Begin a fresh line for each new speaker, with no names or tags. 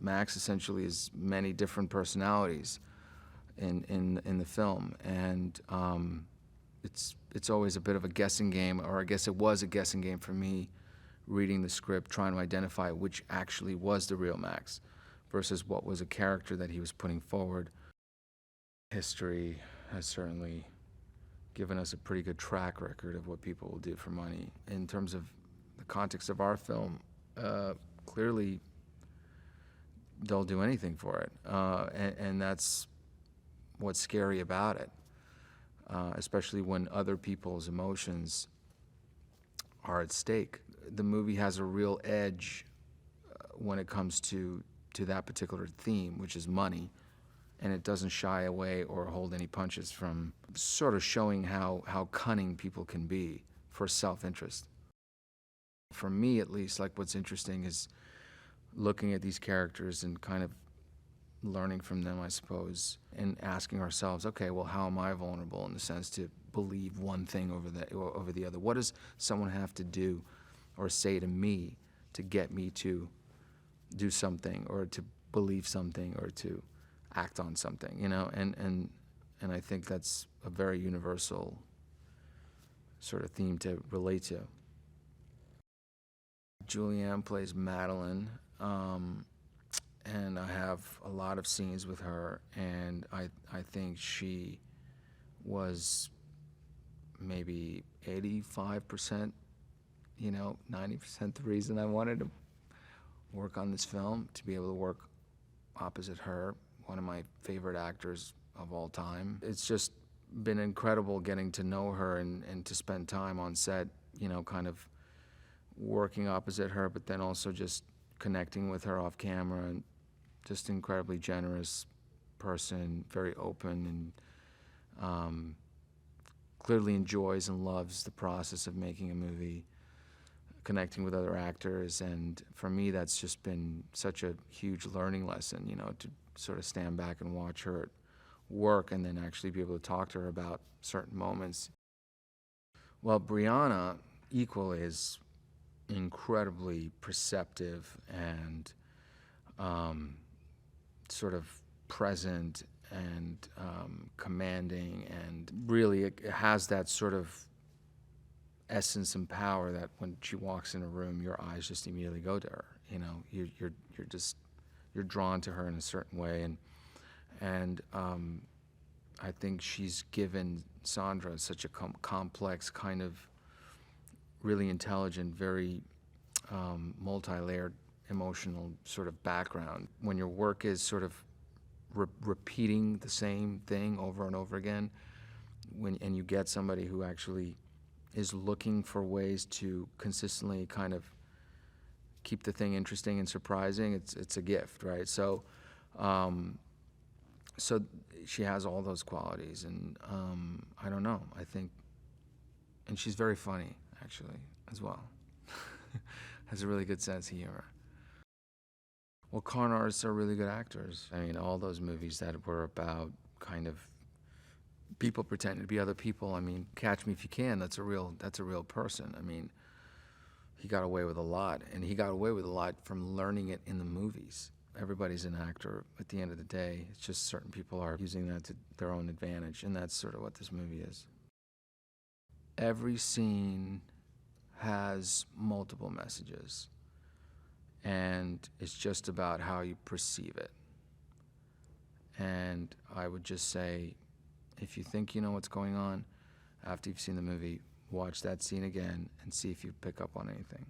Max essentially is many different personalities in the film, and it's always a bit of a guessing game, or I guess it was a guessing game for me, reading the script, trying to identify which actually was the real Max versus what was a character that he was putting forward. History has certainly given us a pretty good track record of what people will do for money. In terms of the context of our film, clearly they'll do anything for it, and that's what's scary about it, especially when other people's emotions are at stake. The movie has a real edge when it comes to that particular theme, which is money, and it doesn't shy away or hold any punches from sort of showing how cunning people can be for self-interest. For me, at least, like, what's interesting is looking at these characters and kind of learning from them, I suppose, and asking ourselves, okay, well, how am I vulnerable in the sense to believe one thing over the other? What does someone have to do or say to me to get me to do something, or to believe something, or to act on something, you know? And I think that's a very universal sort of theme to relate to. Julianne plays Madeline, and I have a lot of scenes with her, and I think she was maybe 85%, 90% the reason I wanted to work on this film, to be able to work opposite her, one of my favorite actors of all time. It's just been incredible getting to know her and to spend time on set, kind of working opposite her, but then also just connecting with her off camera, and just incredibly generous person, very open, and clearly enjoys and loves the process of making a movie, connecting with other actors. And for me, that's just been such a huge learning lesson, to sort of stand back and watch her work and then actually be able to talk to her about certain moments. Well, Briana equally is incredibly perceptive and sort of present and commanding, and really it has that sort of essence and power that when she walks in a room, your eyes just immediately go to her. You're drawn to her in a certain way, and I think she's given Sandra such a complex, kind of really intelligent, very multi-layered emotional sort of background. When your work is sort of repeating the same thing over and over again, and you get somebody who actually is looking for ways to consistently kind of keep the thing interesting and surprising, it's a gift, right? So she has all those qualities, and I don't know, I think, and she's very funny, actually, as well. Has a really good sense of humor. Well, con artists are really good actors. I mean, all those movies that were about kind of people pretending to be other people. I mean, Catch Me If You Can, that's a real person. I mean, he got away with a lot, and he got away with a lot from learning it in the movies. Everybody's an actor at the end of the day. It's just certain people are using that to their own advantage, and that's sort of what this movie is. Every scene has multiple messages, and it's just about how you perceive it. And I would just say, if you think you know what's going on, after you've seen the movie, watch that scene again and see if you pick up on anything.